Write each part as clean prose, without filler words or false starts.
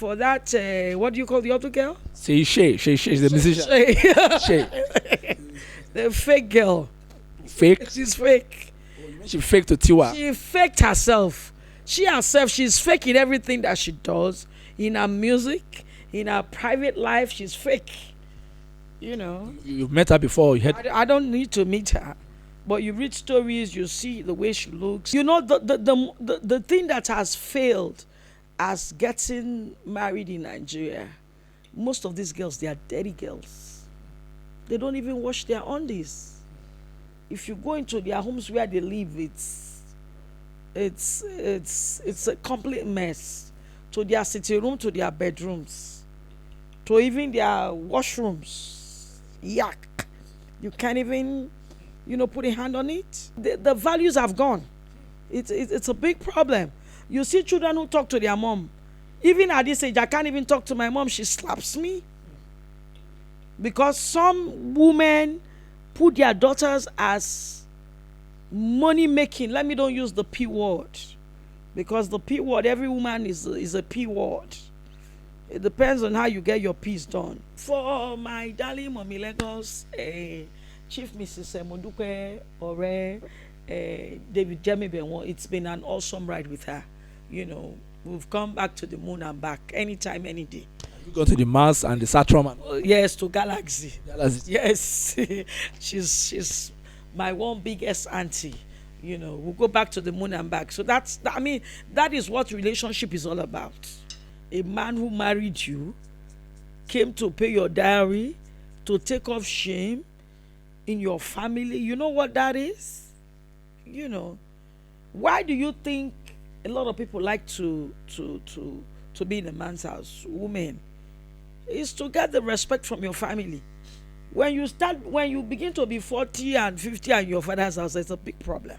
for that. What do you call the other girl? Seyi Shay. Shay is the musician. Shay. The fake girl. Fake? She's fake. She faked to Tiwa. She faked herself. She herself, she's faking everything that she does. In her music, in her private life, she's fake. You know. You've met her before. I don't need to meet her. But you read stories, you see the way she looks. You know, the thing that has failed as getting married in Nigeria, most of these girls, they are dirty girls. They don't even wash their undies. If you go into their homes where they live, it's a complete mess. To their sitting room, to their bedrooms, to even their washrooms. Yuck. You can't even, put a hand on it. The values have gone. It's a big problem. You see children who talk to their mom. Even at this age, I can't even talk to my mom. She slaps me. Because some women put their daughters as money making. Let me don't use the P word. Because the P word, every woman is a P word. It depends on how you get your peace done. For my darling Mommy Lagos, Chief Mrs. Mondupe Ore, David Jemmy Benwo, it's been an awesome ride with her. We've come back to the moon and back anytime, any day. You go to the Mars and the Saturn. Yes, to Galaxy. Yes, she's my one biggest auntie. We'll go back to the moon and back. So that is what relationship is all about. A man who married you came to pay your dowry, to take off shame in your family. You know what that is? Why do you think a lot of people like to be in a man's house? Women, is to get the respect from your family. When you begin to be 40 and 50 and your father's house, it's a big problem.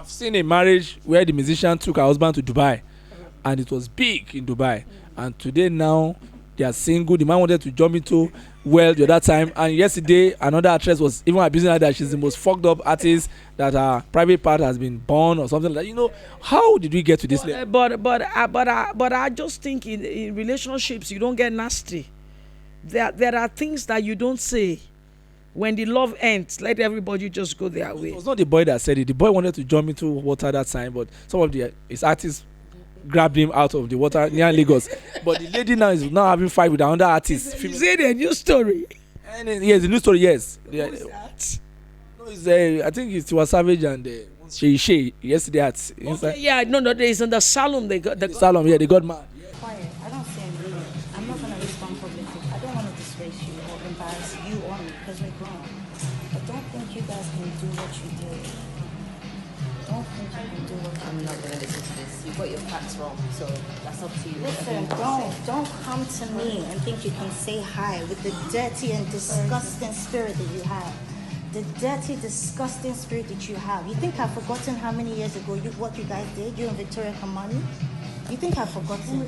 Seen a marriage where the musician took her husband to Dubai, and it was big in Dubai. And today now they are single. The man wanted to jump into the other time, and yesterday another actress was even abusing her that she's the most fucked up artist, that her private part has been burned or something like that. How did we get to this level? But I just think in relationships you don't get nasty. There are things that you don't say. When the love ends, let everybody just go their way. It was not the boy that said it. The boy wanted to jump into water that time, but some of his artists grabbed him out of the water near Lagos. But the lady now is now having fight with another artist. Is it a new story? And yes, the new story, yes. Who is that? No, I think it's Tiwa Savage and Seyi Shay yesterday at inside. Okay, yeah, no, it's in the salon. They got salon. Yeah, they got mad. Quiet. I don't see anything. I'm I'm not going to listen to this. You got your facts wrong, so that's up to you. Listen, don't come to me and think you can say hi with the dirty and disgusting spirit that you have. The dirty, disgusting spirit that you have. You think I've forgotten how many years ago what you guys did, you and Victoria Kamani? You think I've forgotten?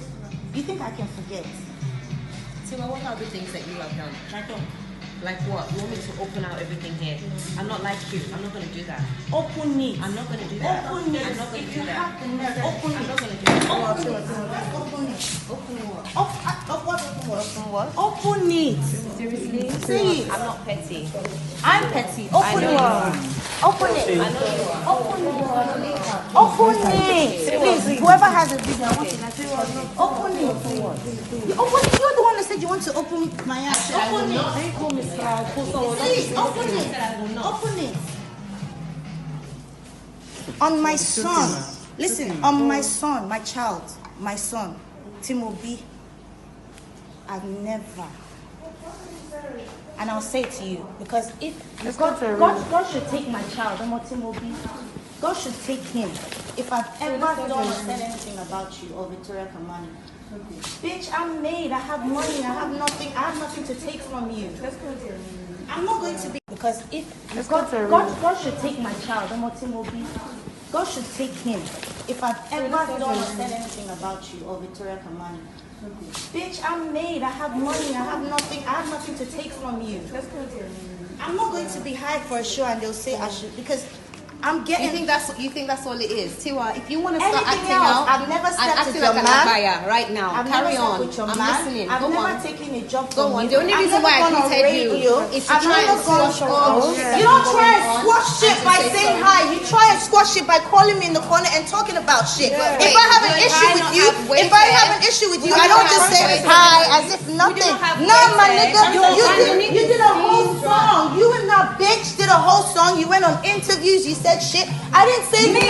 You think I can forget? Tiwa, what are the things that you have done? Like what? You want me to open out everything here? I'm not like you. I'm not going to do that. Open it. I'm not going to do that. Open it. I'm not going to do that. Open it. I'm not going to do that. Open it. Open it. Open what? Open what? Open it. Seriously? Say it. I'm not petty. I'm petty. Open it. Open it. I know you are. Open it. Open it. Please, whoever has a video, I want to open it. Open it. You're the one that said you want to open my ass. Open it. Please, open it. Open it. On my son. Listen, on my son, my child, my son, Timobi, I've never. And I'll say it to you, because if God should take my child, Timobi, God should take him. If I've ever done or said anything about you or Victoria Kamani, bitch, I'm made. I have money. I have nothing to take from you. I'm not going to be, because if God should take my child, Timobi, God should take him. If I've ever done or said anything about you or Victoria Kamani, bitch, I'm made. I have money. I have nothing to take from you. I'm not going to be hired for a show and they'll say I should, because I'm getting. You think that's all it is, Tiwa? If you want to start Anything acting else, out, I've never and slept acting with your like an man. abaya right now. I've Carry never on. slept with your I'm man. listening. I've Go never on. taken a job Go from on. you. The only I've reason never why I gone on greeted you radio. is to I've try never and gone squash on- all. You don't try and squash shit by saying hi. You try and squash shit by calling me in the corner and talking about shit. If I have an issue with you, I don't just say hi as if nothing. Nah, my nigga, you did a whole song. You and that bitch did a whole song. You went on interviews. You said shit. I didn't say nothing.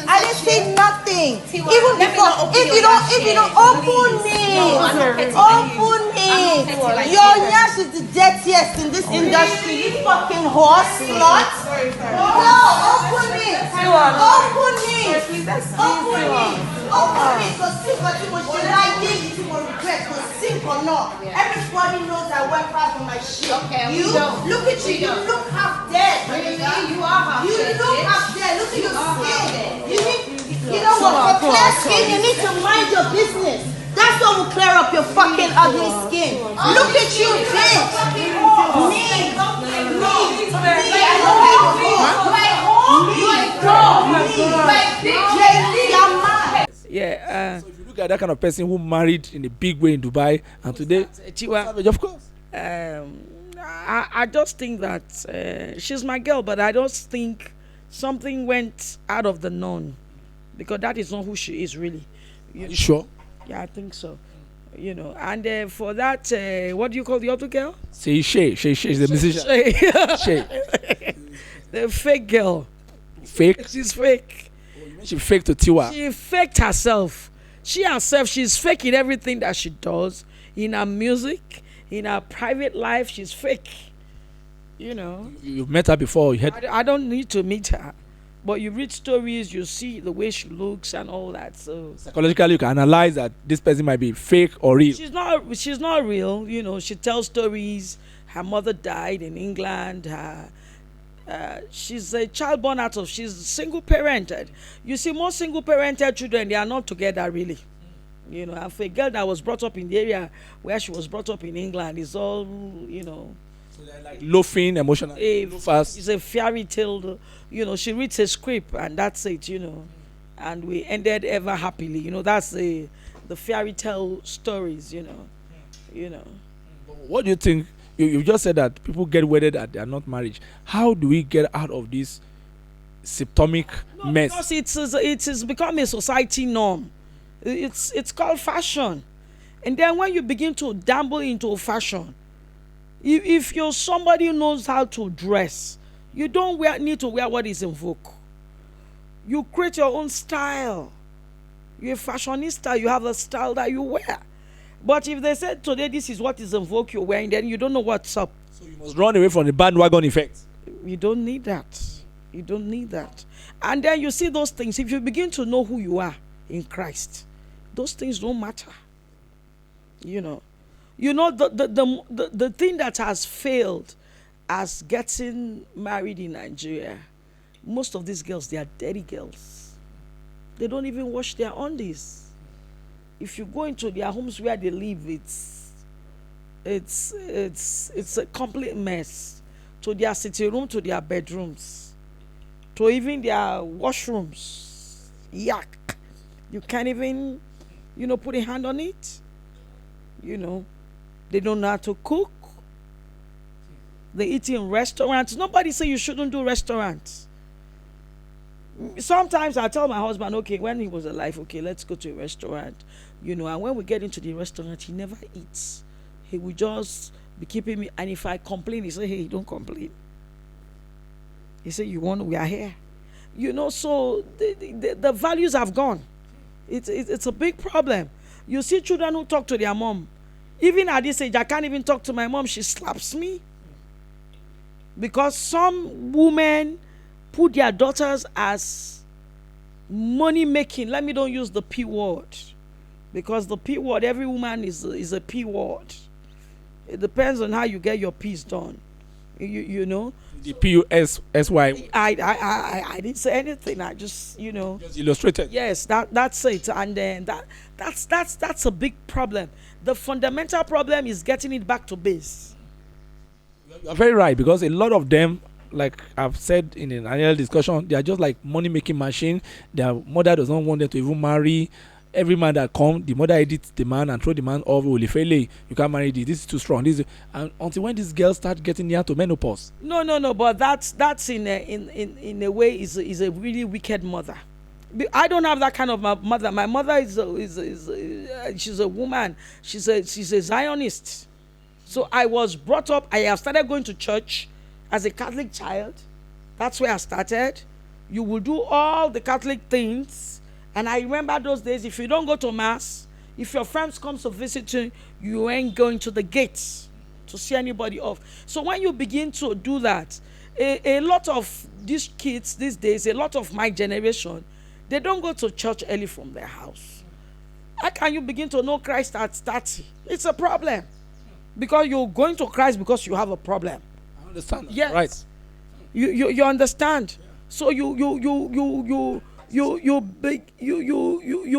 I didn't say nothing. Even before, if you don't open it, your nyash is the dirtiest in this industry. You fucking horse slut. No, open it. Because see what you like, you will regret. Because sink or not, everybody knows I work hard for my shit. Okay, you look at you. You look half dead. You are half You dead. look half dead. Look at your skin. You know what? For clear skin, you need to mind your business. That's what will clear up your fucking ugly skin. Look at you, bitch. Yeah. So if you look at that kind of person who married in a big way in Dubai and today, Tiwa, Savage, of course. I just think that she's my girl, but I just think something went out of the norm, because that is not who she is really. Are you sure? Yeah, I think so. You know, and for that, what do you call the other girl? Seyi Shay. Shay is the musician. Shay. The fake girl. Fake? She's fake. She faked to Tiwa. She faked herself. She herself, she's faking everything that she does in her music, in her private life. She's fake. You know. You've met her before. You had. I don't need to meet her, but you read stories, you see the way she looks and all that. So Psychologically, you can analyze that this person might be fake or real. she's not real. You know, she tells stories. Her mother died in England. She's a child born out of. She's single parented. You see, most single parented children, they are not together really. You know, and for a girl that was brought up in the area where she was brought up in England, it's all, you know. So they're like loafing, emotional, fast. It's a fairy tale. You know, she reads a script and that's it. You know, and we ended ever happily. You know, that's the fairy tale stories. You know. What do you think? You just said that people get wedded and they are not married. How do we get out of this septomic mess? Because it has become a society norm. It's called fashion, and then when you begin to dabble into fashion, if you're somebody who knows how to dress, you don't need to wear what is in vogue. You create your own style. You're a fashionista. You have a style that you wear. But if they said today this is what is in vogue you're wearing, then you don't know what's up. So you must run away from the bandwagon effect. You don't need that. You don't need that. And then you see those things. If you begin to know who you are in Christ, those things don't matter. The thing that has failed as getting married in Nigeria, most of these girls, they are dirty girls. They don't even wash their undies. If you go into their homes where they live, it's a complete mess. To their sitting room, to their bedrooms, to even their washrooms. Yuck. You can't even, put a hand on it. They don't know how to cook. They eat in restaurants. Nobody say you shouldn't do restaurants. Sometimes I tell my husband, okay, when he was alive, okay, let's go to a restaurant. And when we get into the restaurant, he never eats. He will just be keeping me. And if I complain, he say, hey, don't complain. He say, we are here. So the values have gone. It's a big problem. You see children who talk to their mom. Even at this age, I can't even talk to my mom. She slaps me. Because some women put their daughters as money making. Let me don't use the P word. Because the P word, every woman is a P word. It depends on how you get your P's done. You know. The P-U-S-S-Y. I didn't say anything. I just, Just illustrated. Yes, that's it. And then that's a big problem. The fundamental problem is getting it back to base. You're very right, because a lot of them, like I've said in an annual discussion, they are just like money-making machine. Their mother does not want them to even marry. Every man that come, the mother edits the man and throw the man off. You can't marry this. This is too strong. And until when these girls start getting near to menopause. No. But that's in a way is a really wicked mother. I don't have that kind of mother. My mother she's a woman. She's a Zionist. So I was brought up. I have started going to church as a Catholic child. That's where I started. You will do all the Catholic things. And I remember those days, if you don't go to mass, if your friends come to visit you, you ain't going to the gates to see anybody off. So when you begin to do that, a lot of these kids these days, a lot of my generation, they don't go to church early from their house. How can you begin to know Christ at 30? It's a problem. Because you're going to Christ because you have a problem. I understand. Yes. Right. You understand. So you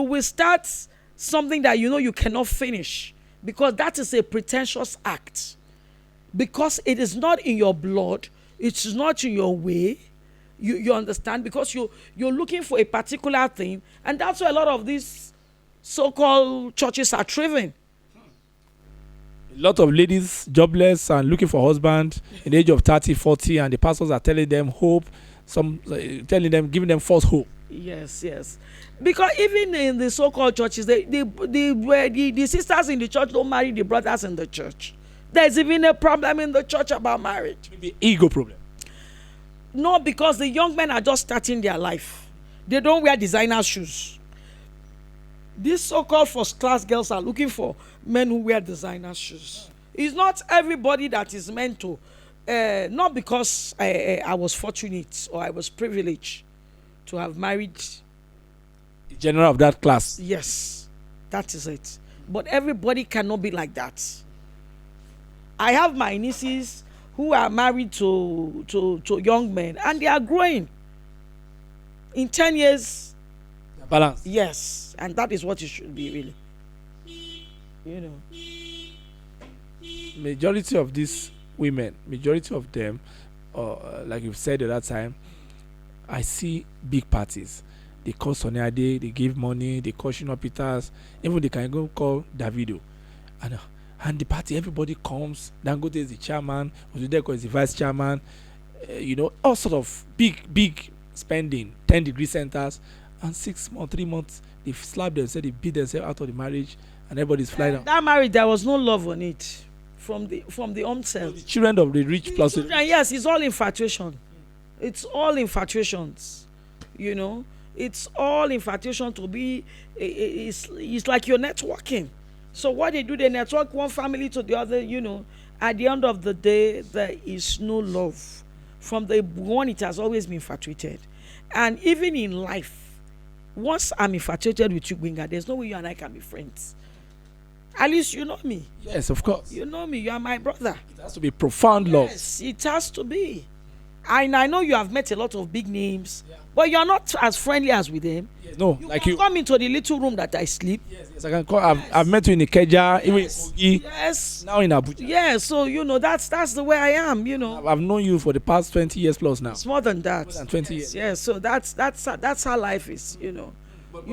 will start something that you cannot finish, because that is a pretentious act, because it is not in your blood, it is not in your way. You understand, because you're looking for a particular thing, and that's why a lot of these so-called churches are thriving. A lot of ladies jobless and looking for husband in the age of 30, 40, and the pastors are telling them hope, giving them false hope. Yes. Because even in the so-called churches, the sisters in the church don't marry the brothers in the church. There's even a problem in the church about marriage. Maybe ego problem. No, because the young men are just starting their life. They don't wear designer shoes. These so-called first-class girls are looking for men who wear designer shoes. It's not everybody that is meant to. Not because I was fortunate or I was privileged to have married The general of that class. Yes, that is it. But everybody cannot be like that. I have my nieces who are married to young men, and they are growing. In 10 years, Balance. yes, and that is what it should be, really. Majority of these women, majority of them, like you've said at that time, I see big parties. They call Sonny Ade, they give money, they call Shino Peters, even they can go call Davido. And the party, everybody comes. Dangote is the chairman, Ozudeko is the vice chairman, all sort of big spending, 10-degree centers, and 6 months, 3 months, they slap themselves, they beat themselves out of the marriage, and everybody's flying out. That marriage, there was no love on it from the onset. The children of the rich plus Children, yes, it's all infatuation. It's all infatuations, It's all infatuation to be. It's like you're networking. So what they do, they network one family to the other. At the end of the day, there is no love. From the one, it has always been infatuated. And even in life, once I'm infatuated with you, Gbenga, there's no way you and I can be friends. At least you know me. Yes, of course. You know me. You are my brother. It has to be profound love. Yes, it has to be. And I know you have met a lot of big names, but you're not as friendly as with them. Yes, no, You like can you. come into the little room that I sleep. Yes, I can call. I've met you in Ikeja, even in Kogi, Yes. now in Abuja. Yeah, so that's the way I am, I've known you for the past 20 years plus now. It's more than that. More than 20 years. Yeah, so that's how life is, But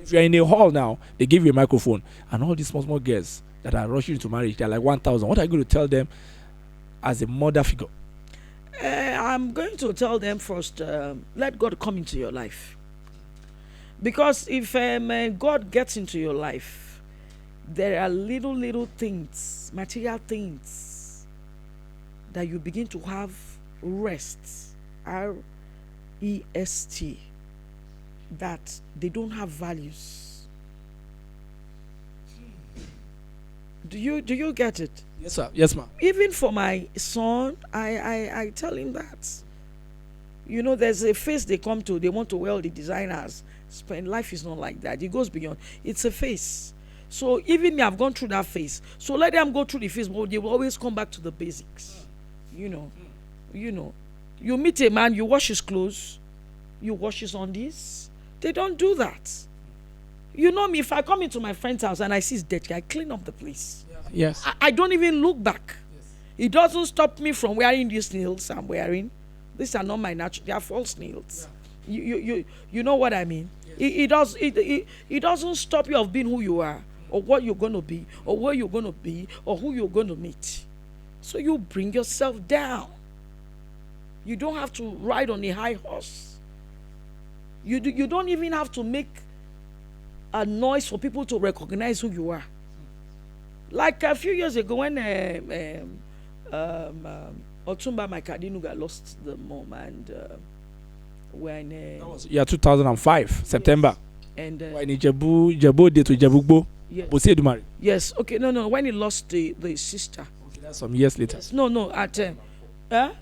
if you're in a hall now, they give you a microphone, and all these small girls that are rushing into marriage, they're like 1,000. What are you going to tell them as a mother figure? I'm going to tell them first, let God come into your life. Because if God gets into your life, there are little things, material things, that you begin to have rest, R-E-S-T, that they don't have values. Do you get it? Yes, sir. Yes, ma'am. Even for my son, I tell him that. There's a phase they come to, they want to wear the designers. Life is not like that. It goes beyond. It's a phase. So even me, I've gone through that phase. So let them go through the phase, but they will always come back to the basics. You meet a man, you wash his clothes, you wash his undies. They don't do that. You know me, if I come into my friend's house and I see his dirty, I clean up the place. Yes. I don't even look back. It doesn't stop me from wearing these nails I'm wearing. These are not my natural, they are false nails. You know what I mean? Yes. It doesn't stop you of being who you are, or what you're going to be, or where you're going to be, or who you're going to meet. So you bring yourself down. You don't have to ride on a high horse. You don't even have to make a noise for people to recognize who you are. Like a few years ago when Otumba Maikadinuga lost the mom, and when that was 2005 September. And when Ijebu Day to Ijebugbo, yes. Marry. Yes, okay, no, when he lost the sister. Okay, that's some years later. Yes, no, at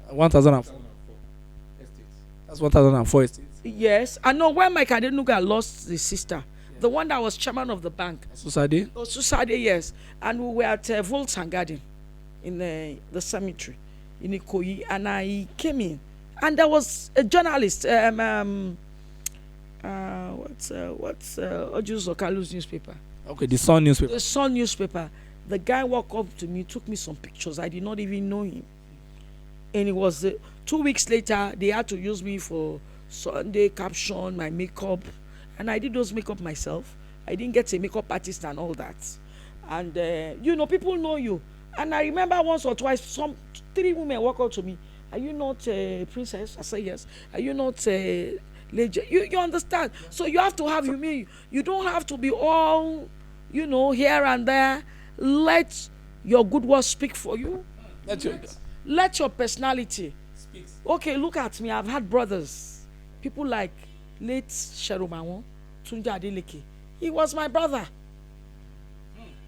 1004. That's 1004 estates. Yes, I know when Mike Adenuga lost the sister, the one that was chairman of the bank. Susade? Oh, Susade, yes. And we were at Voltan Garden in the cemetery in Ikoyi, and I came in, and there was a journalist. What's Ojus Okalu's newspaper? Okay, the Sun newspaper. The Sun newspaper. The guy walked up to me, took me some pictures. I did not even know him, and it was 2 weeks later. They had to use me for Sunday caption, my makeup, and I did those makeup myself. I didn't get a makeup artist and all that. And people know you. And I remember once or twice, 3 women walk up to me. Are you not a princess? I say yes. Are you not a lady? You understand? So you have to have humility. You don't have to be all, here and there. Let your good words speak for you. Let your personality speak. Okay, look at me. I've had brothers. People like late Sherumawo, Tunja Adeleke. He was my brother.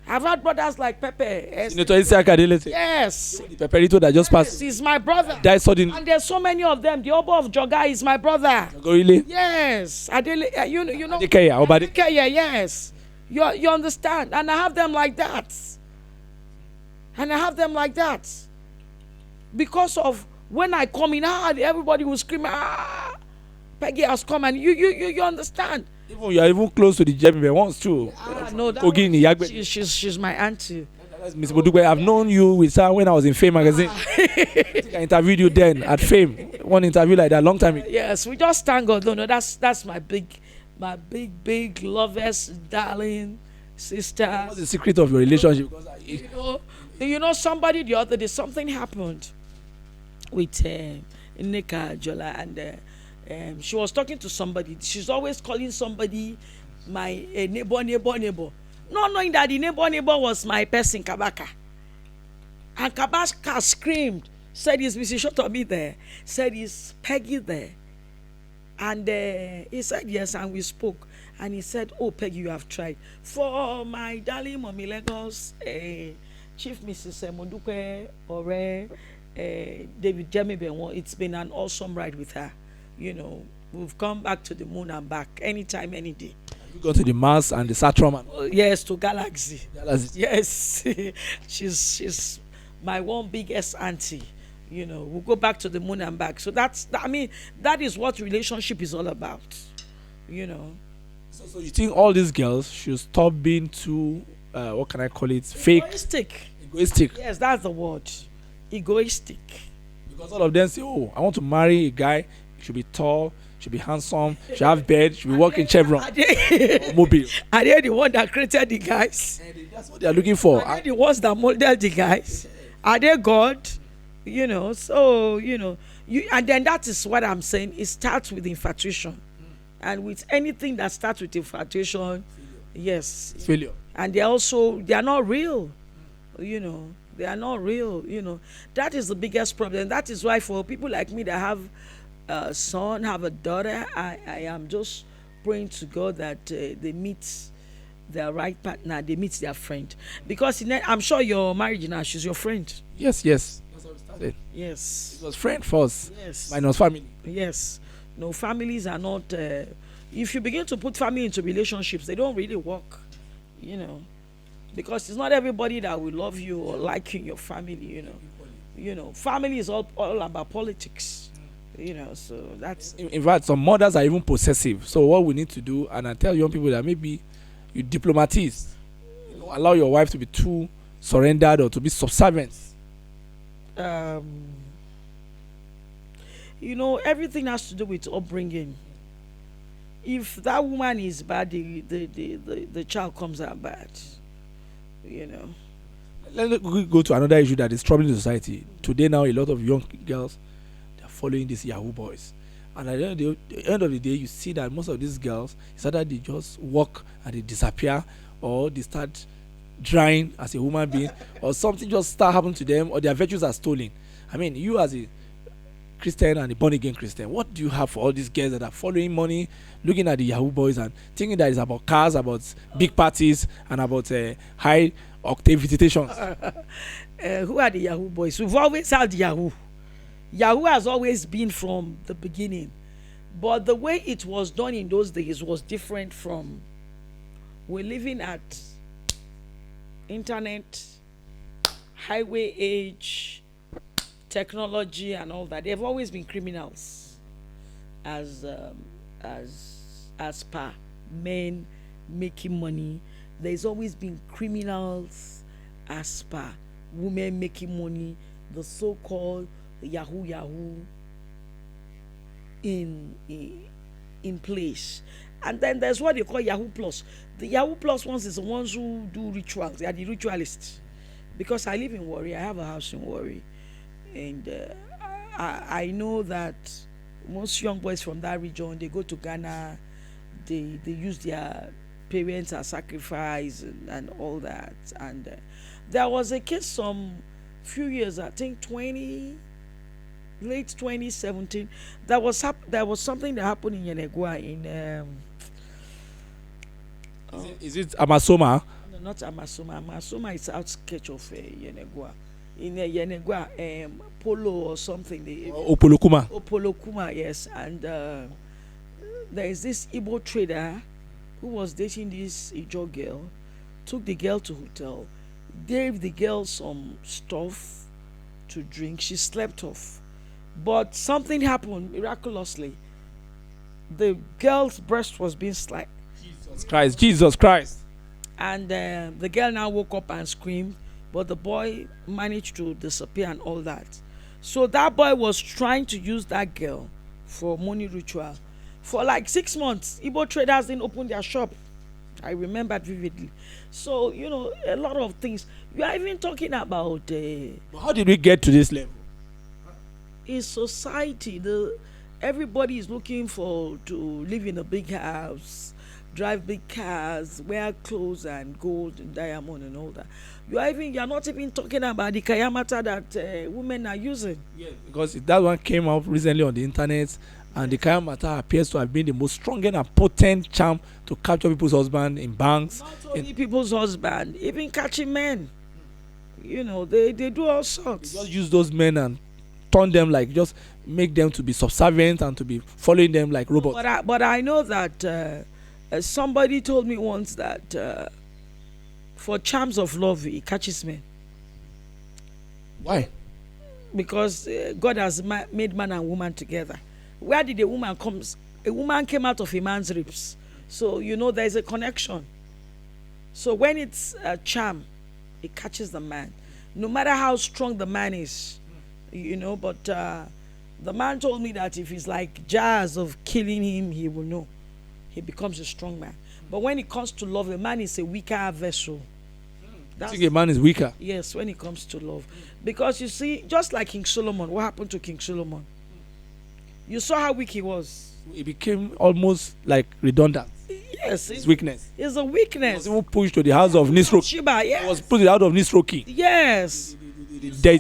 I've had brothers like Pepe. Yes. The Peperito that just passed. He's my brother. Died suddenly. And there's so many of them. The Oba of Joga is my brother. Really? Yes. You know. Adekeya, yes. You understand? And I have them like that. Because of when I come in, everybody will scream, Peggy has come, and you understand. Even you are even close to the Jembe once too. No, she's my auntie. Miss Bodugbe, I've known you with her when I was in Fame magazine. I interviewed you then at Fame. One interview like that, long time ago. Yes, we just thank God. No, that's my big lovers, darling sister. What's the secret of your relationship? Somebody the other day, something happened with Nneka Jola, and she was talking to somebody. She's always calling somebody my neighbor. Not knowing that the neighbor was my person, Kabaka. And Kabaka screamed, said, "Is Mrs. Sotomi there?" Said, "Is Peggy there?" And he said, "Yes," and we spoke. And he said, "Oh, Peggy, you have tried. For my darling mommy Lagos, Chief Mrs. Mondukwe, Ore, David Jemmy Benwo, it's been an awesome ride with her. You know, we've come back to the moon and back anytime, any day. You go to the Mars and the Saturn. Yes, to Galaxy. Galaxy. Yes, she's my one biggest auntie. You know, we'll go back to the moon and back. So I mean, that is what relationship is all about. You know. So you think all these girls should stop being too, what can I call it, fake? Egoistic. Yes, that's the word. Egoistic. Because all of them say, oh, I want to marry a guy. He should be tall, should be handsome, should have bed, should be working Chevron. Are they the one that created the guys? That's what they are looking for. Are they the ones that molded the guys? Are they God? You know, so, you know, and then that is what I'm saying. It starts with infatuation. And with anything that starts with infatuation, yes. Failure. And they are not real. You know, they are not real. You know, that is the biggest problem. That is why for people like me that have a son, have a daughter, I am just praying to God that they meet their right partner, they meet their friend. Because I'm sure you're married now, she's your friend. Yes. That's how we started. Yes. It was friend first. Yes. Minus family. Yes. No, families are not. If you begin to put family into relationships, they don't really work. You know, because it's not everybody that will love you or like you in your family. You know, family is all about politics. You know, so that's. In fact, some mothers are even possessive. So what we need to do, and I tell young people that maybe you diplomatize, you know, allow your wife to be too surrendered or to be subservient. You know, everything has to do with upbringing. If that woman is bad, the child comes out bad. You know. Let's go to another issue that is troubling the society. Today now, a lot of young girls, they are following these Yahoo boys. And at the end of the day, you see that most of these girls, it's either they just walk and they disappear, or they start drying as a human being, or something just start happening to them, or their virtues are stolen. I mean, you as a Christian and a born-again Christian, what do you have for all these girls that are following money, looking at the Yahoo boys and thinking that it's about cars, about big parties, and about high octave visitations? Who are the Yahoo boys? We've always had Yahoo. Yahoo has always been from the beginning. But the way it was done in those days was different from we're living at internet, highway age, technology and all that. They've always been criminals as per men making money. There's always been criminals as per women making money, the so-called Yahoo in place. And then there's what they call Yahoo Plus. The Yahoo Plus ones is the ones who do rituals. They are the ritualists. Because I live in Warri, I have a house in Warri. And I know that most young boys from that region, they go to Ghana, they use their parents as sacrifice and all that. And there was a case some few years, I think late 2017, there was something that happened in Yenegua Is it Amasoma? No, not Amasoma. Amasoma is outskirts of Yenegua. In Yenegua, Polo or something. Opolokuma, yes. And there is this Igbo trader who was dating this Ijo girl, took the girl to hotel, gave the girl some stuff to drink. She slept off. But something happened miraculously. The girl's breast was being slapped. Jesus Christ. And the girl now woke up and screamed, but the boy managed to disappear and all that. So that boy was trying to use that girl for money ritual. For like 6 months, Igbo traders didn't open their shop. I remember vividly. So, you know, a lot of things. You are even talking about... But how did we get to this level? In society, everybody is looking to live in a big house, drive big cars, wear clothes and gold and diamond and all that. You're not even talking about the kayamata that women are using. Yeah, because that one came up recently on the internet, and the kayamata appears to have been the most strong and potent charm to capture people's husband in banks. Not only people's husband, even catching men. You know, they do all sorts. Just use those men and turn them like, just make them to be subservient and to be following them like robots. But I know that somebody told me once that for charms of love, he catches men. Why? Because God has made man and woman together. Where did a woman come? A woman came out of a man's ribs. So, you know, there's a connection. So when it's a charm, it catches the man. No matter how strong the man is, you know, but the man told me that if it's like jars of killing him, he will know. He becomes a strong man. But when it comes to love, a man is a weaker vessel. I think a man is weaker. Yes, when it comes to love. Because you see, just like King Solomon, what happened to King Solomon? You saw how weak he was. He became almost like redundant. Yes. His weakness. It's a He weakness. was even pushed to the house of Nisro. Sheba, yes. He was pushed out of Nisro king. Yes.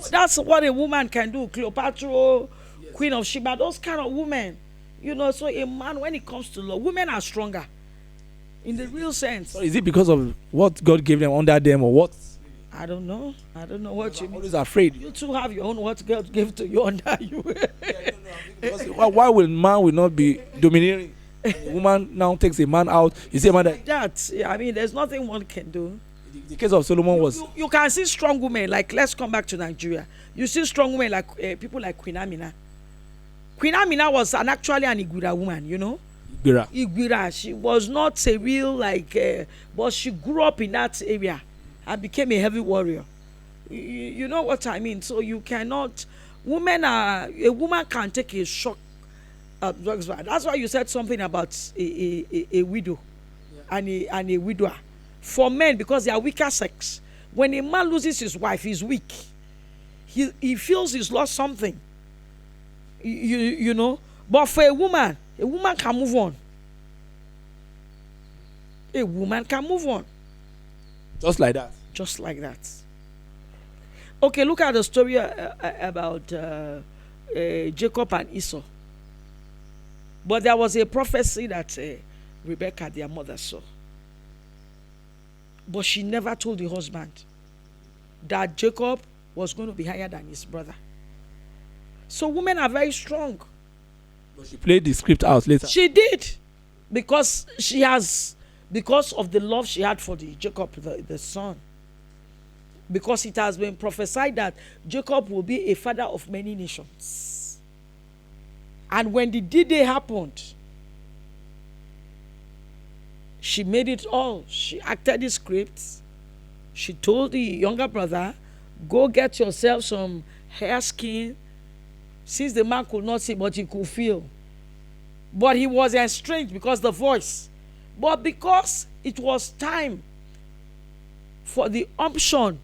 That's what a woman can do. Cleopatra, Queen of Sheba, those kind of women. You know, so a man, when it comes to love, women are stronger. In the real sense. So is it because of what God gave them under them or what? I don't know. I don't know what you mean. Always afraid. You two have your own what God gave to you under you. Why will man will not be domineering? A woman now takes a man out. You see a man that I mean, there's nothing one can do. the case of Solomon was. You can see strong women, like, let's come back to Nigeria. You see strong women like people like Queen Amina. Queen Amina was actually an Igwira woman, you know. Igwira. She was not a real but she grew up in that area and became a heavy warrior. You know what I mean? So you cannot. A woman can take a shock. That's why you said something about a widow, and a widower. For men, because they are weaker sex, when a man loses his wife, he's weak. He feels he's lost something. You know. But for a woman can move on. A woman can move on. Just like that. Just like that. Okay, look at the story about Jacob and Esau. But there was a prophecy that Rebecca, their mother, saw. But she never told the husband that Jacob was going to be higher than his brother. So women are very strong. But she played the script out later. She did. Because of the love she had for Jacob, the son. Because it has been prophesied that Jacob will be a father of many nations. And when the D-Day happened, she made it all. She acted the script. She told the younger brother, go get yourself some hair skin. Since the man could not see, but he could feel. But he was estranged because the voice. But because it was time for the option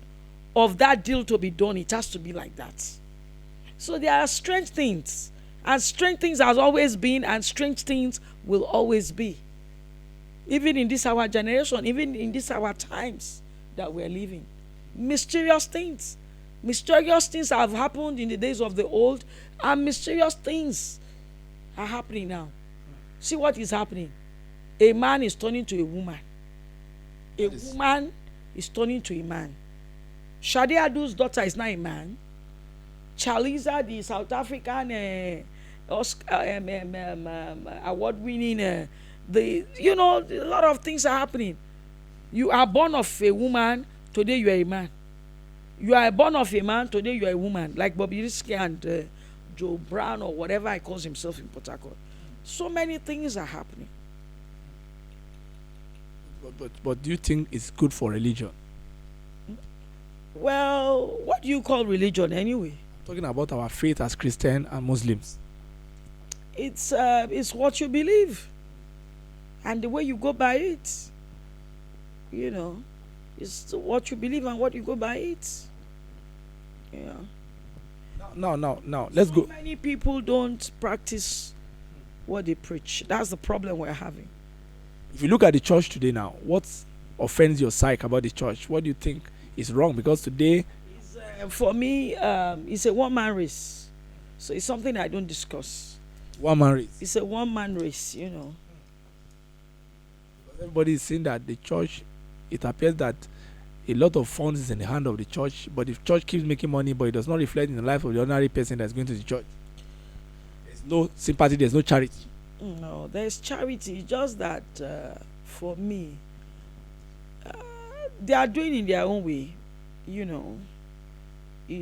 of that deal to be done, it has to be like that. So there are strange things. And strange things has always been, and strange things will always be. Even in this our generation, even in this our times that we're living. Mysterious things. Mysterious things have happened in the days of the old, and mysterious things are happening now. See what is happening. A man is turning to a woman. A woman is turning to a man. Shade Adu's daughter is now a man. Chaliza, the South African award-winning, a lot of things are happening. You are born of a woman, today you are a man. You are born of a man, today you are a woman. Like Bobby Risky and Joe Brown or whatever he calls himself in Port Harcourt. So many things are happening. But do you think it's good for religion? Well, what do you call religion anyway? I'm talking about our faith as Christian and Muslims. It's what you believe. And the way you go by it. You know. It's what you believe and what you go by it. Yeah. No. Let's go. Many people don't practice what they preach. That's the problem we're having. If you look at the church today now, what offends your psyche about the church? What do you think is wrong? Because today, for me, it's a one-man race. So it's something I don't discuss. One-man race. It's a one-man race, you know. Everybody is saying that the church, it appears that a lot of funds is in the hand of the church, but the church keeps making money, but it does not reflect in the life of the ordinary person that's going to the church. There's no sympathy, there's no charity. No, there's charity. Just that for me, they are doing in their own way.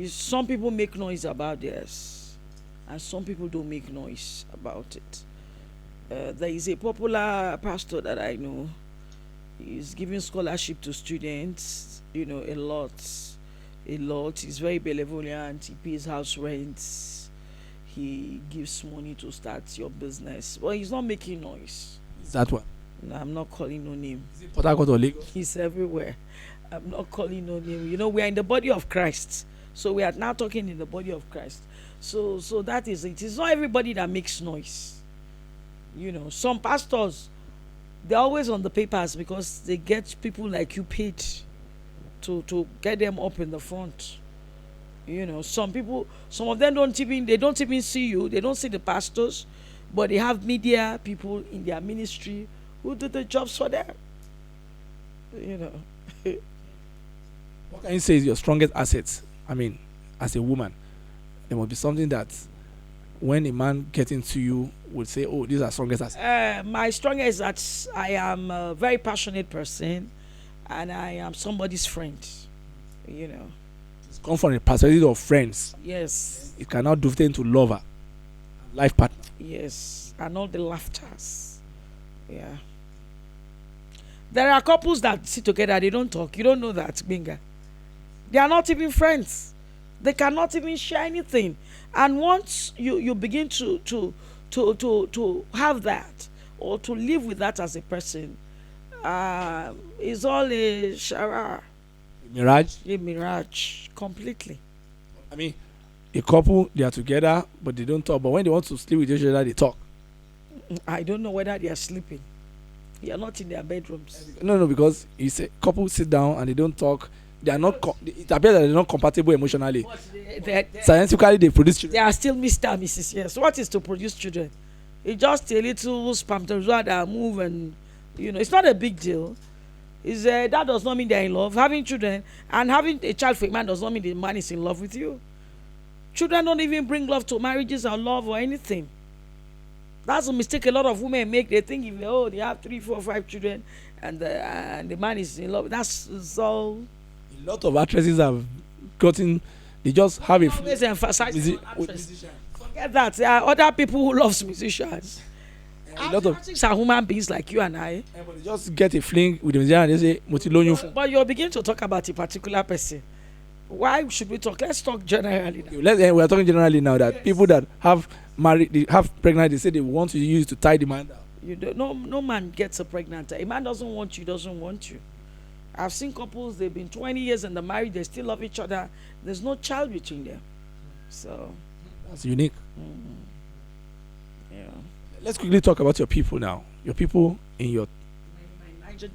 Some people make noise about theirs, and some people don't make noise about it. There is a popular pastor that I know. He's giving scholarship to students, a lot. He's very benevolent. He pays house rents. He gives money to start your business. But he's not making noise. Is that one? No, I'm not calling no name. Is it Port Harcourt or Lagos? He's everywhere. I'm not calling no name. We are in the body of Christ. So we are now talking in the body of Christ. So that is it. It's not everybody that makes noise. Some pastors, they're always on the papers because they get people like you paid to get them up in the front. Some of them don't even see you. They don't see the pastors, but they have media people in their ministry who do the jobs for them. What can you say is your strongest asset? I mean, as a woman, there must be something that when a man gets into you would say, oh, these are strongest assets. My strongest is that I am a very passionate person and I am somebody's friend. It's come from a perspective of friends. Yes. It cannot dovetail into lover, life partner. Yes, and all the laughters. Yeah. There are couples that sit together, they don't talk. You don't know that, Binga. They are not even friends. They cannot even share anything. And once you begin to have that or to live with that as a person, it's all a shara. Mirage? A mirage, completely. I mean, a couple, they are together, but they don't talk. But when they want to sleep with each other, they talk. I don't know whether they are sleeping. They are not in their bedrooms. No, because it's a couple sit down and they don't talk. They are not. It appears that they're not compatible emotionally. Scientifically, they produce children. They are still Mr. and Mrs. Yes. What is to produce children? It's just a little spermatozoa that move, and it's not a big deal. That does not mean they're in love. Having children and having a child for a man does not mean the man is in love with you. Children don't even bring love to marriages or love or anything. That's a mistake a lot of women make. They think if they have 3, 4, 5 children and the man is in love. That's all. A lot of actresses have gotten. They just have a. Always emphasize actresses. Forget that. There are other people who love musicians. A lot of artists are human beings like you and I. But they just get a fling with the musician and they say, "Motilonyo." But you begin to talk about a particular person. Why should we talk? Let's talk generally now. We are talking generally now that people that have married, they have pregnant, they say they want to use to tie the man down. No man gets a pregnant. A man doesn't want you, doesn't want you. I've seen couples, they've been 20 years in the marriage, they still love each other. There's no child between them. So that's unique. Yeah. Let's quickly talk about your people now. Your people in your Niger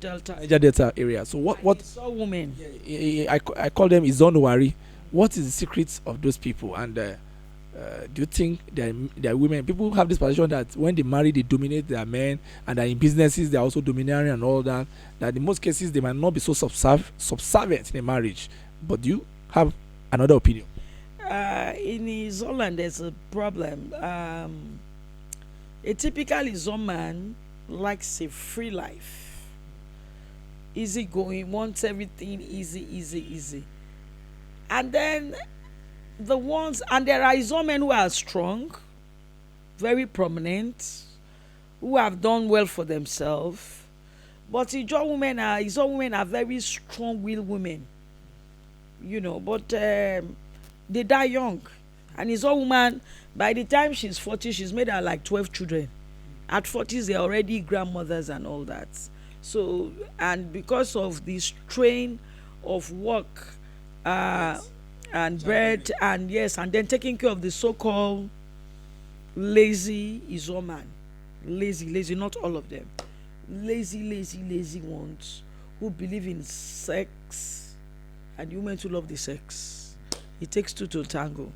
Delta area. So what saw women. I call them Izonowari. What is the secret of those people? And do you think they're women? People have this position that when they marry, they dominate their men, and that in businesses they're also domineering and all that. That in most cases they might not be so subservient in a marriage. But do you have another opinion? In Izoland, there's a problem. A typical Izon man likes a free life. Easy going, wants everything easy. And then there are Izon men who are strong, very prominent, who have done well for themselves. But Izon women are very strong-willed women. But they die young. And Izon woman, by the time she's 40, she's made her like 12 children. At 40s, they're already grandmothers and all that. So, and because of the strain of work and bread and and then taking care of the so-called lazy Izon man. Lazy, not all of them. Lazy ones who believe in sex and women who love the sex. It takes two to tango.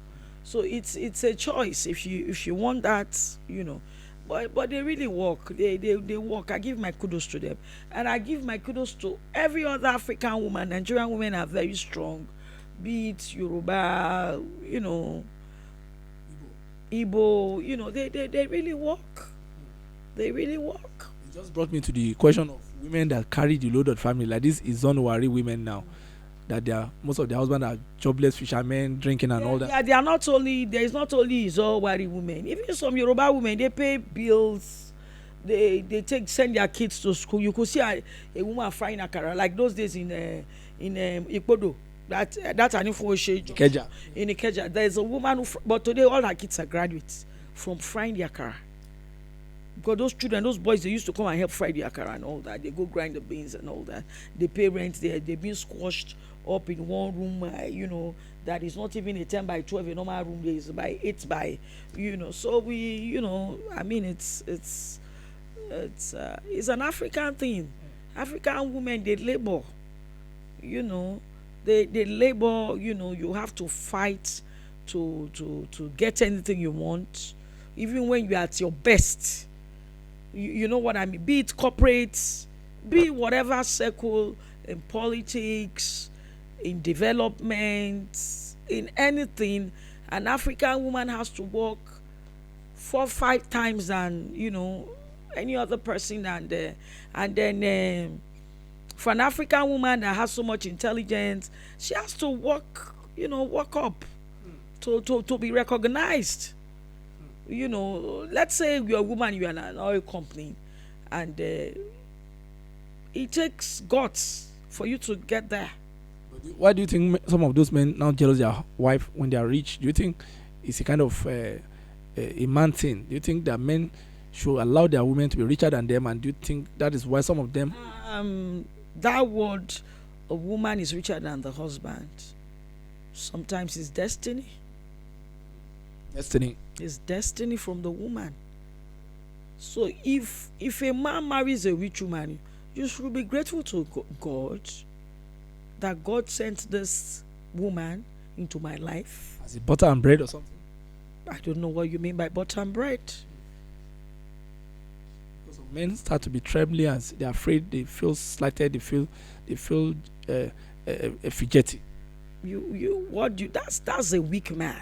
So it's a choice if you want that, But they really work. They work. I give my kudos to them, and I give my kudos to every other African woman. Nigerian women are very strong, be it Yoruba, Igbo. They really work. They really work. It just brought me to the question of women that carry the load of family. Like this is Zonwari women now, that most of their husbands are jobless fishermen, drinking and all that. Yeah, they are not only, there is not only Zonwari women. Even some Yoruba women, they pay bills. They send their kids to school. You could see a woman frying akara like those days in Ikpodo. That's an information in Ikeja. There is a woman but today all her kids are graduates from frying the akara. Because those children, those boys, they used to come and help fry the akara and all that. They go grind the beans and all that. They pay rent. They've been squashed up in one room, that is not even a 10 by 12. A normal room is by 8 by, So we, I mean, it's an African thing. African women, they labor, they labor. You have to fight to get anything you want, even when you're at your best. You know what I mean? Be it corporate, be it whatever circle, in politics, in development, in anything, an African woman has to work 4-5 times than any other person, and then for an African woman that has so much intelligence, she has to work up to be recognized. Let's say you're a woman, you're in an oil company, and it takes guts for you to get there. Why do you think some of those men now jealous their wife when they are rich? Do you think it's a kind of a man thing? Do you think that men should allow their women to be richer than them, and do you think that is why some of them that word, a woman is richer than the husband, sometimes it's destiny. It's destiny from the woman. So if a man marries a rich woman, you should be grateful to God that God sent this woman into my life. As it butter and bread or something? I don't know what you mean by butter and bread. Because men start to be trembling as they're afraid, they feel slighted, they feel fidgety. That's a weak man.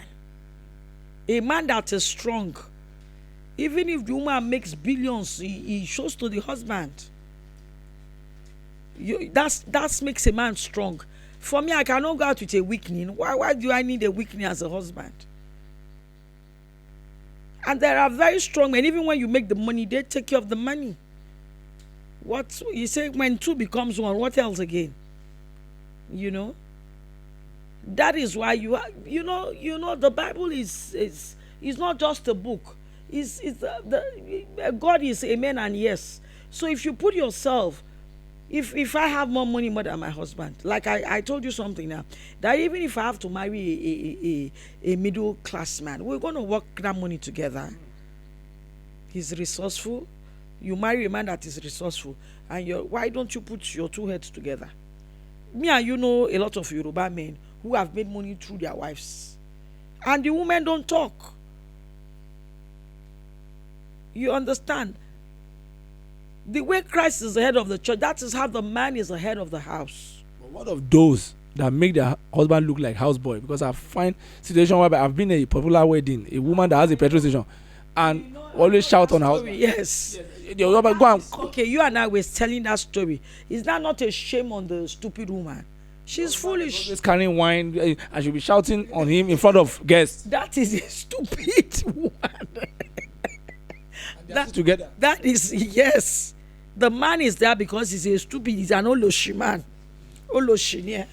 A man that is strong, even if the woman makes billions, he shows to the husband. That makes a man strong. For me, I cannot go out with a weakling. Why do I need a weakling as a husband? And there are very strong men. Even when you make the money, they take care of the money. What you say, when two becomes one, what else again? That is why the Bible is not just a book. God is amen and yes. So if you put yourself, if I have more money more than my husband, like I told you something now, that even if I have to marry a middle class man, we're going to work that money together. He's resourceful. You marry a man that is resourceful, and why don't you put your two heads together? Me and a lot of Yoruba men who have made money through their wives, and the women don't talk. You understand? The way Christ is the head of the church, that is how the man is the head of the house. But what of those that make their husband look like houseboy? Because I find situation where I've been at a popular wedding, a woman that has a petrol station and always shout on her husband. Yes. Go and okay, you and I were telling that story. Is that not a shame on the stupid woman? She's foolish. She's carrying wine and she'll be shouting on him in front of guests. That is a stupid woman. Together. That is, yes. The man is there because he's a stupid, he's an Oloshi man. Oloshi, yeah.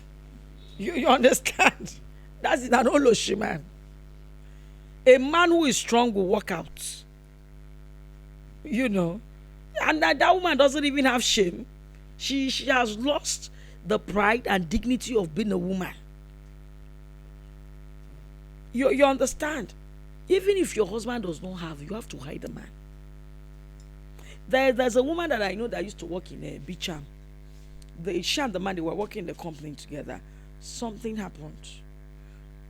You understand? That's an Oloshi man. A man who is strong will walk out. And that woman doesn't even have shame. She has lost the pride and dignity of being a woman. You understand? Even if your husband does not have, you have to hide the man. There's a woman that I know that used to work in a Bicham. She and the man, they were working in the company together. Something happened,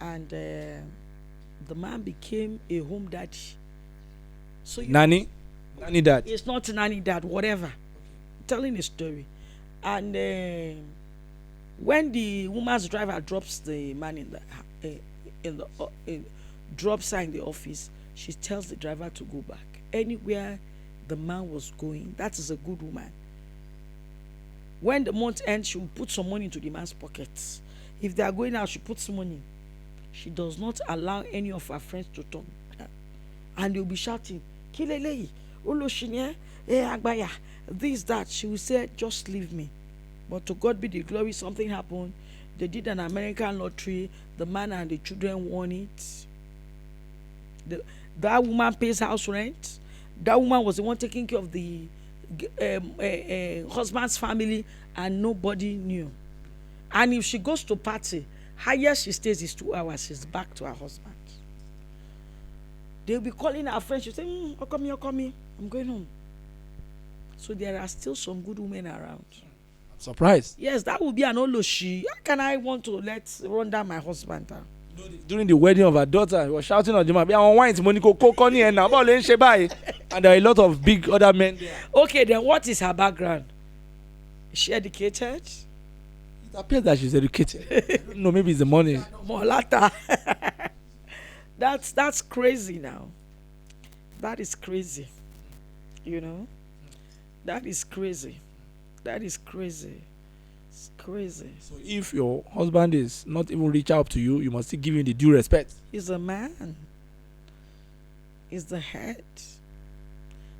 and the man became a home daddy. So nanny. Nanny dad. It's not nanny dad, whatever. Telling a story. And when the woman's driver drops the man drops her in the office, she tells the driver to go back. Anywhere the man was going, that is a good woman. When the month ends, she will put some money into the man's pockets. If they are going out, she puts money. She does not allow any of her friends to talk. And they'll be shouting, Kilele, Oloshinya, Agbaya, this, that. She will say, just leave me. But to God be the glory, something happened. They did an American lottery. The man and the children won it. That woman pays house rent. That woman was the one taking care of the husband's family, and nobody knew. And if she goes to party, highest she stays is 2 hours. She's back to her husband. They'll be calling her friends. She'll say, how come you come here? I'm going home. So there are still some good women around. I'm surprised. Yes, that would be an oloshi. How can I want to run down my husband? During the wedding of her daughter, he was shouting on the man, I want money, and there are a lot of big other men there. Okay, then what is her background? Is she educated? It appears that she's educated. I don't know, maybe it's the money. More later. That's crazy now. That is crazy. You know? That is crazy. That is crazy. It's crazy. So if your husband is not even reach out to you, you must still give him the due respect. He's a man. He's the head.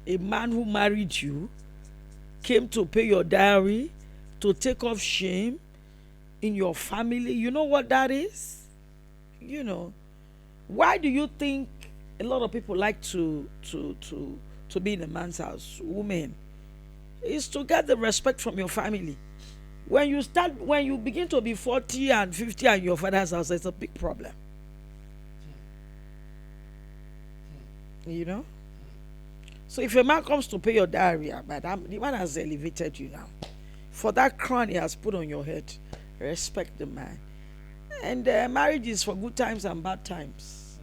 A man who married you came to pay your dowry, to take off shame in your family. You know what that is? You know. Why do you think a lot of people like to be in a man's house? Women. It's to get the respect from your family. When you begin to be 40 and 50 and your father's house, it's a big problem. You know? So if a man comes to pay your dowry, madam, the man has elevated you now. For that crown he has put on your head, respect the man. And marriage is for good times and bad times.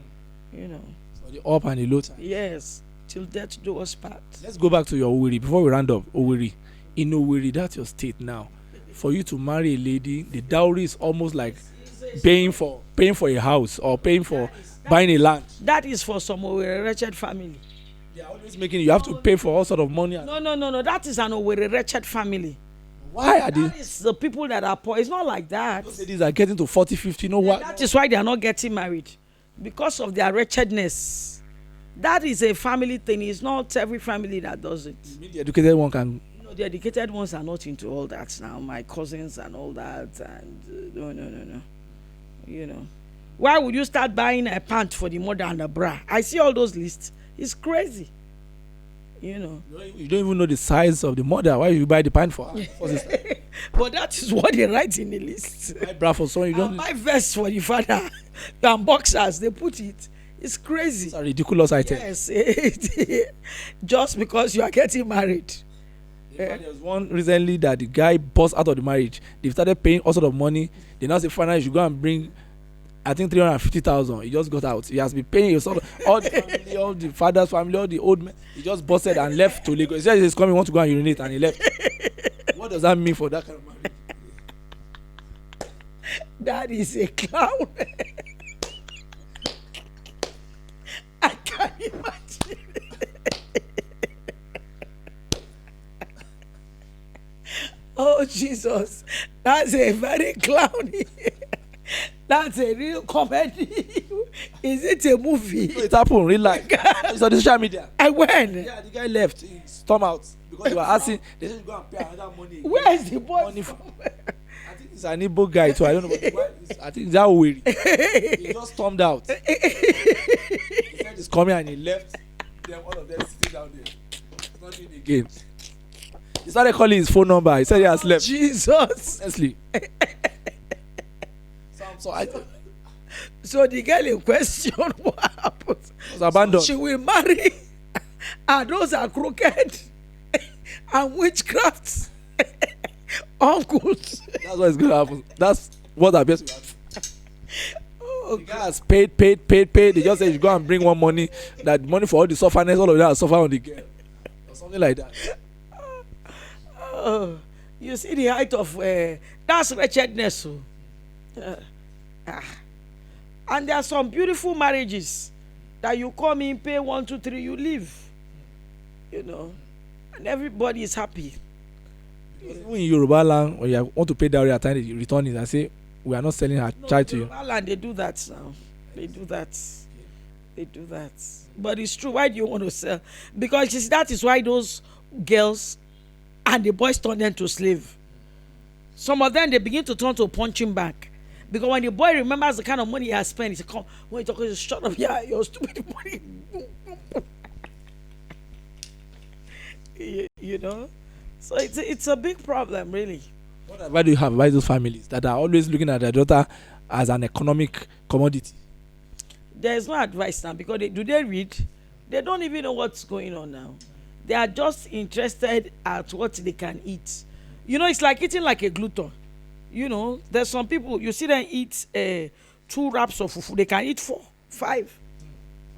You know. For the up and the low times. Yes. Till death do us part. Let's go back to your Owerri before we round up. Owerri. In Owerri, that's your state now. For you to marry a lady, the dowry is almost like paying for a house or paying for buying a land. That is for some Owerri wretched family. They are always making you have to pay for all sort of money. No. That is an Owerri wretched family. Why are they? That is the people that are poor. It's not like that. Those ladies are getting to 40, 50. You know what? That is why they are not getting married. Because of their wretchedness. That is a family thing. It's not every family that does it. You mean the educated one can? No, the educated ones are not into all that now. My cousins and all that. And no. You know. Why would you start buying a pant for the mother and a bra? I see all those lists. It's crazy. You know. You don't even know the size of the mother. Why you buy the pant for her? But that is what they write in the list. Buy bra for someone you don't. Buy vest for the father. And boxers, they put it. It's crazy. It's a ridiculous item. Yes. Just because you are getting married. There was one recently that the guy burst out of the marriage. They started paying all sort of money. They now say, finally, you should go and bring, I think, 350,000. He just got out. He has been paying all the family, all the father's family, all the old men. He just busted and left to Lagos. He said he's coming, want to go and urinate, and he left. What does that mean for that kind of marriage? That is a clown. I can't imagine. Oh, Jesus. That's a very clowny. That's a real comedy. Is it a movie? No, it happened real life. It's on the social media. And when? Yeah, the guy left. He stormed out because they were asking. They said, go and pay another money. Where is the boy money from? I think it's an Igbo guy too. I don't know. But I think it's that way. He just stormed out. He said he's coming and he left. Then all of them sitting down there. He's not doing it again. He started calling his phone number. He said he has left. Jesus. Honestly. So the girl in question, what happens? Was abandoned. So she will marry, and those are crooked and witchcrafts uncles. That's what is going to happen. That's what appears to happen. Oh, the guy has paid. They just say you go and bring one money. That money for all the sufferness, all of that suffer on the girl. Something like that. You see the height of that's wretchedness. And there are some beautiful marriages that you come in, pay 1, 2, 3, you leave. You know, and everybody is happy. Even in Yoruba land, when you want to pay dowry at time, you return it and say, we are not selling our child to you. Yoruba land, they do that now. They do that. They do that. But it's true. Why do you want to sell? Because you see, that is why those girls and the boys turn them to slave. Some of them, they begin to turn to punching bag. Because when the boy remembers the kind of money he has spent, he says, come, when you talk, he says, shut up, yeah, your stupid money. You know? So it's a big problem, really. What advice do you have about those families that are always looking at their daughter as an economic commodity? There's no advice now because do they read? They don't even know what's going on now. They are just interested at what they can eat. You know, it's like eating like a glutton. You know, there's some people, you see them eat 2 wraps of fufu. They can eat 4, 5.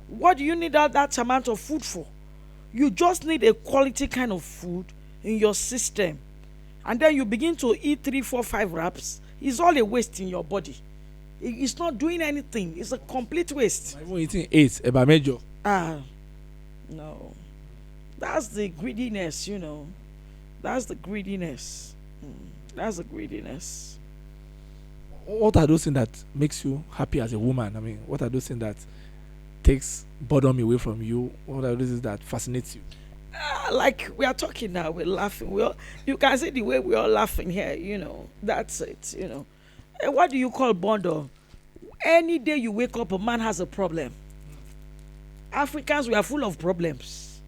What do you need that amount of food for? You just need a quality kind of food in your system. And then you begin to eat 3, 4, 5 wraps. It's all a waste in your body. It's not doing anything. It's a complete waste. Even eating 8, about major. No. That's the greediness, you know. That's the greediness. That's the greediness. What are those things that makes you happy as a woman? I mean, what are those things that takes boredom away from you? What are those things that fascinates you? Like we are talking now, we're laughing. You can see the way we're all laughing here, you know. That's it, you know. And what do you call boredom? Any day you wake up, a man has a problem. Africans, we are full of problems.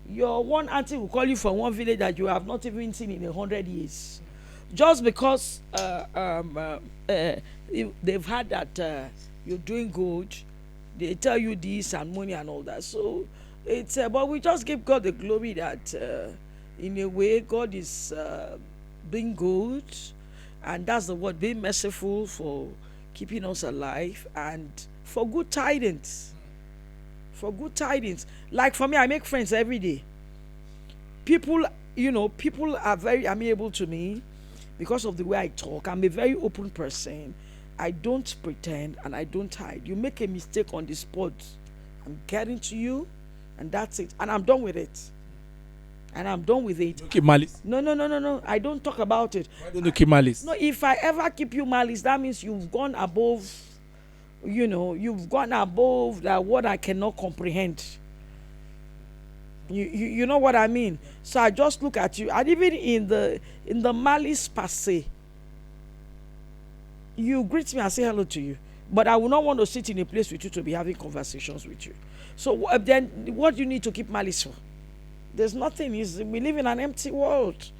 Your one auntie will call you from one village that you have not even seen in 100 years. Just because they've heard that you're doing good, they tell you this and money and all that. So it's but we just give God the glory that in a way God is being good, and that's the word, being merciful for keeping us alive, and for good tidings. For good tidings. Like for me, I make friends every day. People, you know, people are very amiable to me because of the way I talk. I'm a very open person. I don't pretend and I don't hide. You make a mistake on the spot, I'm getting to you, and that's it. And I'm done with it. And I'm done with it. You keep malice? No. I don't talk about it. Why don't you keep malice? No, if I ever keep you malice, that means you've gone above, you know, you've gone above that what I cannot comprehend. You know what I mean? So I just look at you, and even in the malice per se, you greet me and say hello to you, but I will not want to sit in a place with you to be having conversations with you. So then what do you need to keep malice for? There's nothing. We live in an empty world.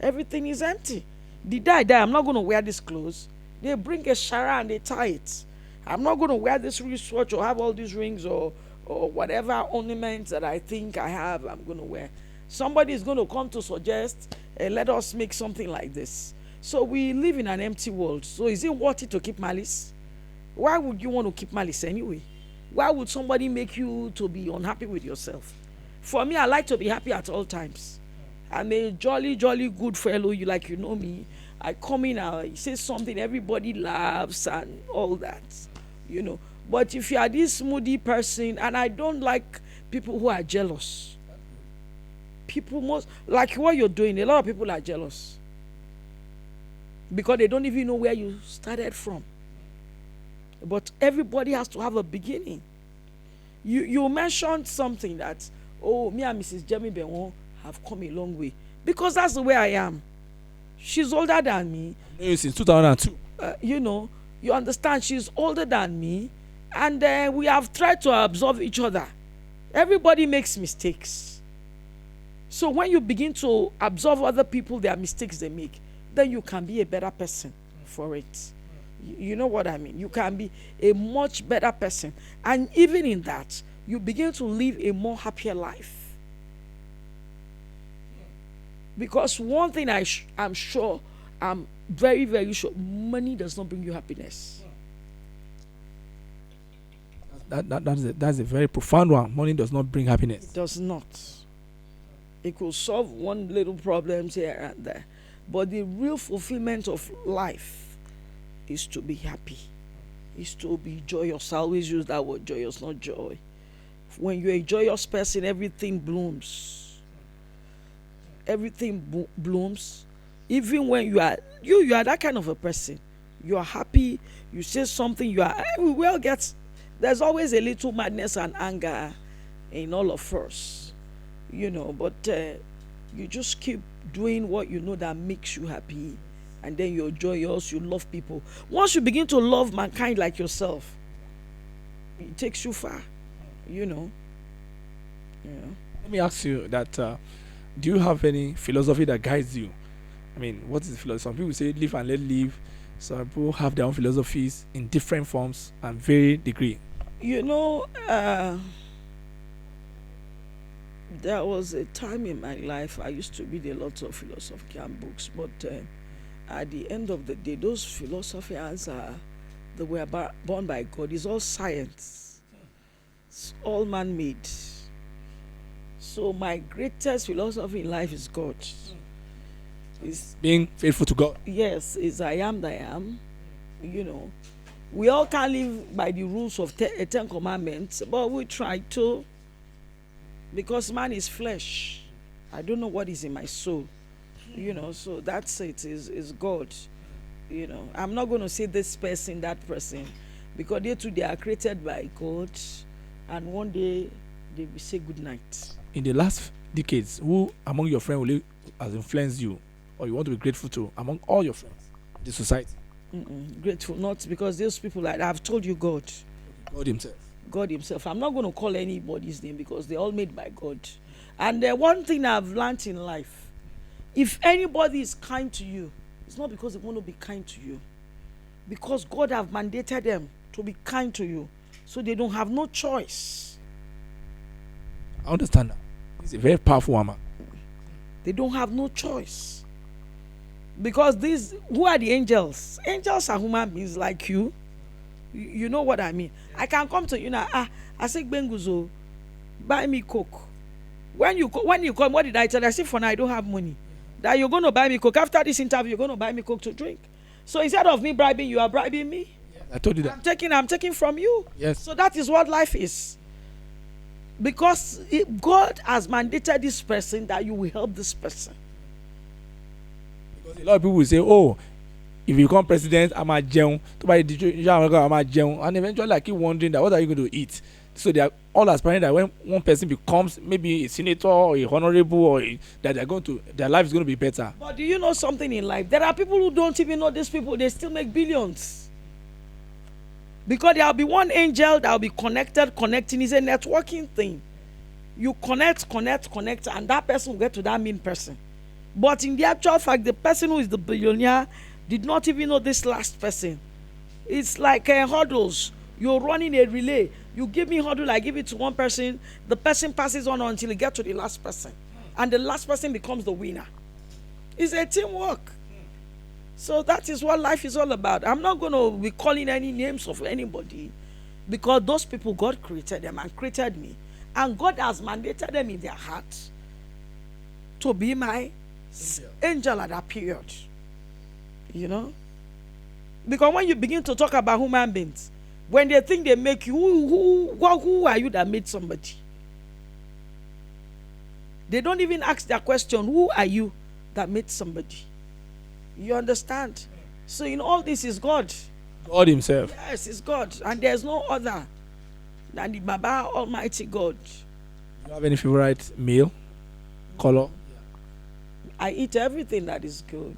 Everything is empty. The day I die, I'm not going to wear this clothes. They bring a shara and they tie it. I'm not going to wear this wristwatch or have all these rings or whatever ornaments that I think I have, I'm going to wear. Somebody is going to come to suggest, let us make something like this. So we live in an empty world. So is it worth it to keep malice? Why would you want to keep malice anyway? Why would somebody make you to be unhappy with yourself? For me, I like to be happy at all times. I'm a jolly good fellow. You know me. I come in, I say something, everybody laughs and all that, you know. But if you are this moody person, and I don't like people who are jealous. People like what you're doing, a lot of people are jealous. Because they don't even know where you started from. But everybody has to have a beginning. You mentioned something that, me and Mrs. Jemmy Benwon have come a long way. Because that's the way I am. She's older than me. Since 2002. You know, you understand, she's older than me. And we have tried to observe each other. Everybody makes mistakes. So when you begin to observe other people, their mistakes they make, then you can be a better person for it. You know what I mean? You can be a much better person. And even in that, you begin to live a more happier life. Because one thing I'm sure, I'm very, very sure, money does not bring you happiness. That's a very profound one. Money does not bring happiness. It does not. It could solve one little problems here and there. But the real fulfillment of life is to be happy, is to be joyous. I always use that word joyous, not joy. When you're a joyous person, everything blooms. Everything blooms. Even when you are that kind of a person. You are happy, you say something, we will get, there's always a little madness and anger in all of us, but you just keep doing what you know that makes you happy, and then you're joyous, you love people. Once you begin to love mankind like yourself, it takes you far, Let me ask you that, do you have any philosophy that guides you? I mean, what is philosophy? Some people say live and let live. Some people have their own philosophies in different forms and varying degree. There was a time in my life I used to read a lot of philosophical books, but at the end of the day, those philosophers they were born by God. It's all science. It's all man-made. So my greatest philosophy in life is God. Is being faithful to God. Yes, is I am that I am. We all can't live by the rules of 10 commandments, but we try to, because man is flesh. I don't know what is in my soul, so that's it, is God. I'm not going to say this person, that person, because they too, they are created by God, and one day they will say good night. In the last decades, who among your friends has influenced you, or you want to be grateful to among all your friends in the society? Grateful, not because those people, like I've told you, God himself. God himself. I'm not going to call anybody's name because they're all made by God. And one thing I've learned in life, if anybody is kind to you, it's not because they want to be kind to you, because God have mandated them to be kind to you, so they don't have no choice. I understand that. He's a very powerful woman. They don't have no choice. Because who are the angels? Angels are human beings like you. You know what I mean? I can come to you now. I say, Benguzo, buy me Coke. When you come, what did I tell you? I say, for now, I don't have money. That you're going to buy me Coke. After this interview, you're going to buy me Coke to drink. So instead of me bribing you, are bribing me. Yes, I told you that. I'm taking from you. Yes. So that is what life is. Because God has mandated this person that you will help this person. A lot of people will say, oh, if you become president, I'm a jeun. And eventually I keep wondering that what are you going to eat? So they are all aspiring that when one person becomes maybe a senator or a honorable, or that their life is going to be better. But do you know something in life? There are people who don't even know these people. They still make billions. Because there will be one angel that will be connecting. It's a networking thing. You connect, and that person will get to that mean person. But in the actual fact, the person who is the billionaire did not even know this last person. It's like hurdles. You're running a relay. You give me hurdle, I give it to one person. The person passes on until you get to the last person. And the last person becomes the winner. It's a teamwork. So that is what life is all about. I'm not going to be calling any names of anybody, because those people, God created them and created me. And God has mandated them in their hearts to be my angel at that period. Because when you begin to talk about human beings, when they think they make you, who are you that made somebody? They don't even ask that question, who are you that made somebody? You understand? So in all this is God. God himself. Yes, it's God. And there's no other than the Baba Almighty God. Do you have any favorite meal? Color? I eat everything that is good.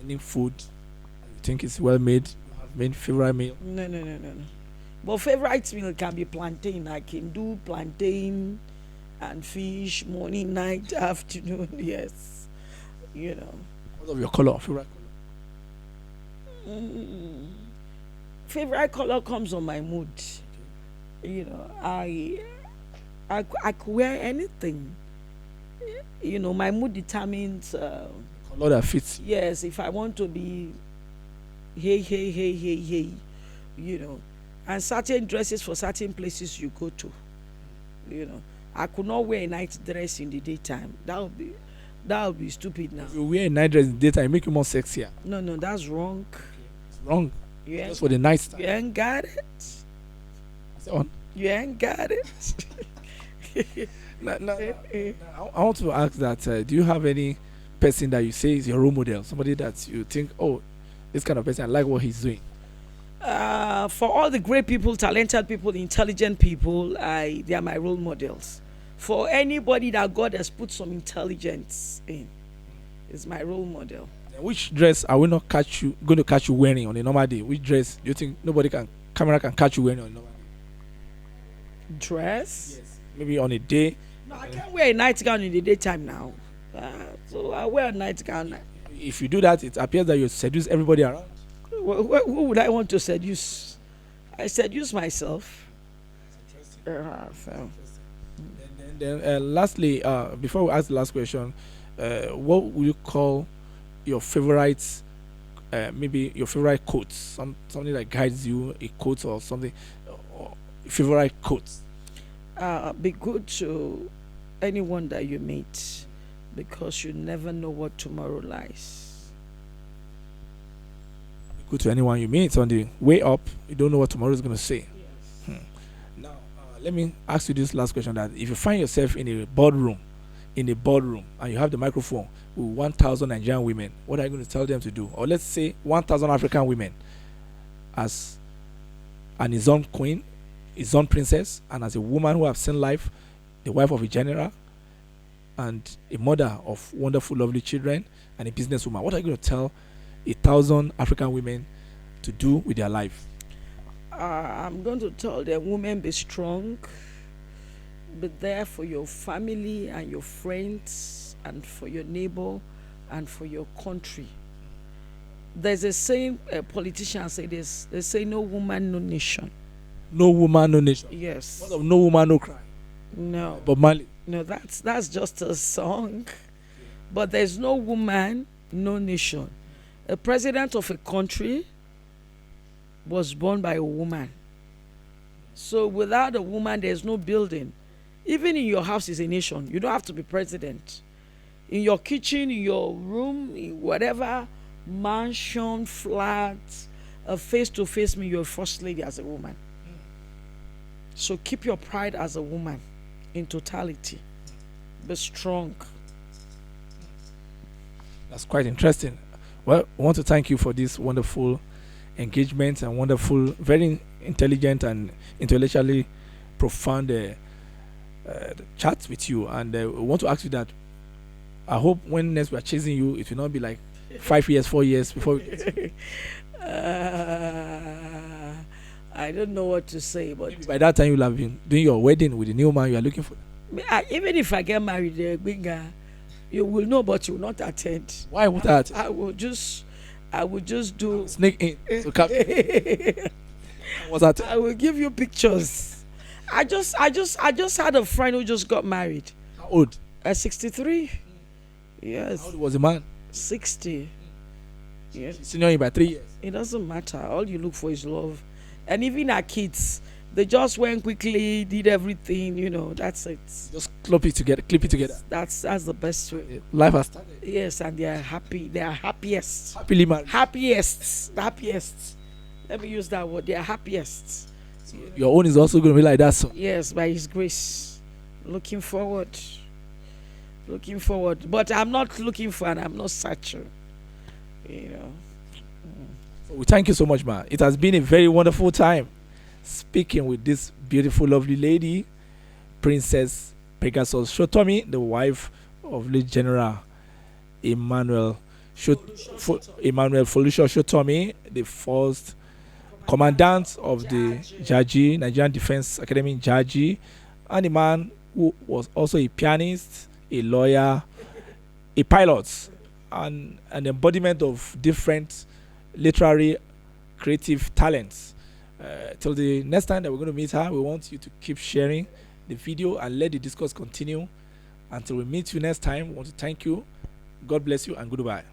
Any food you think is well made? You have made favorite meal? No. But favorite meal can be plantain. I can do plantain and fish, morning, night, afternoon. Yes. What of your color? Favorite color? Favorite color comes on my mood. I could wear anything. My mood determines color that fits. Yes, if I want to be hey, and certain dresses for certain places you go to, I could not wear a night dress in the daytime. That would be stupid now. You wear a night dress in the daytime, it make you more sexier. No, that's wrong. It's wrong. You Just for the night time. You ain't got it. You ain't got it. I want to ask that, do you have any person that you say is your role model? Somebody that you think, oh, this kind of person, I like what he's doing. For all the great people, talented people, intelligent people, they are my role models. For anybody that God has put some intelligence in, is my role model. Which dress are we not going to catch you wearing on a normal day? Which dress do you think camera can catch you wearing on a normal day? Dress? Yes. Maybe on a day. No, I can't wear a nightgown in the daytime now. So I wear a nightgown. If you do that, it appears that you seduce everybody around. Who would I want to seduce? I seduce myself. Then lastly, before we ask the last question, what would you call your favorite, maybe your favorite quote, something that guides you, a quote or something, or favorite quote? Be good to anyone that you meet, because you never know what tomorrow lies. Be good to anyone you meet. On the way up, you don't know what tomorrow is going to say. Yes. Now, let me ask you this last question: that if you find yourself in a boardroom, and you have the microphone with 1,000 Nigerian women, what are you going to tell them to do? Or let's say 1,000 African women, as an his own queen, his own princess, and as a woman who have seen life, the wife of a general, and a mother of wonderful, lovely children, and a businesswoman. What are you going to tell 1,000 African women to do with their life? I'm going to tell them, women, be strong. Be there for your family and your friends and for your neighbor and for your country. There's a saying, politicians say this, they say no woman, no nation. No woman, no nation. Yes. What of no woman, no cry? No. Bob Marley. No, that's just a song. But there's no woman, no nation. A president of a country was born by a woman. So without a woman, there's no building. Even in your house is a nation. You don't have to be president. In your kitchen, in your room, in whatever mansion, flat, face-to-face means you're a first lady as a woman. So keep your pride as a woman in totality. Be strong. That's quite interesting. Well, I want to thank you for this wonderful engagement and wonderful, very intelligent and intellectually profound chat with you. And I want to ask you that I hope when next we are chasing you, it will not be like 5 years, 4 years before we get I don't know what to say, but maybe by that time you'll have been doing your wedding with the new man you are looking for. Even if I get married, you will know, but you will not attend. Why would that? I will just do Sneak in to capture. What's that? I will give you pictures. I just had a friend who just got married. How old? At 63. Yes. How old was the man? 60. Yes. Senior you by 3 years. It doesn't matter. All you look for is love. And even our kids, they just went quickly, did everything, that's it. Just clip it together. That's the best way. Life has started. Yes, and they are happy. They are happiest. Happily married. Happiest. Let me use that word. They are happiest. Your own is also going to be like that soon. Yes, by His grace. Looking forward. But I'm not looking for, and I'm not searching. We thank you so much, man. It has been a very wonderful time speaking with this beautiful, lovely lady, Princess Pegasus Sotomi, the wife of late General Emmanuel Foluso Sotomi, the first commandant of the Jaji, Nigerian Defense Academy Jaji, and a man who was also a pianist, a lawyer, a pilot, and an embodiment of different literary creative talents. Till the next time that we're going to meet her, we want you to keep sharing the video and let the discourse continue. Until we meet you next time, we want to thank you. God bless you and goodbye.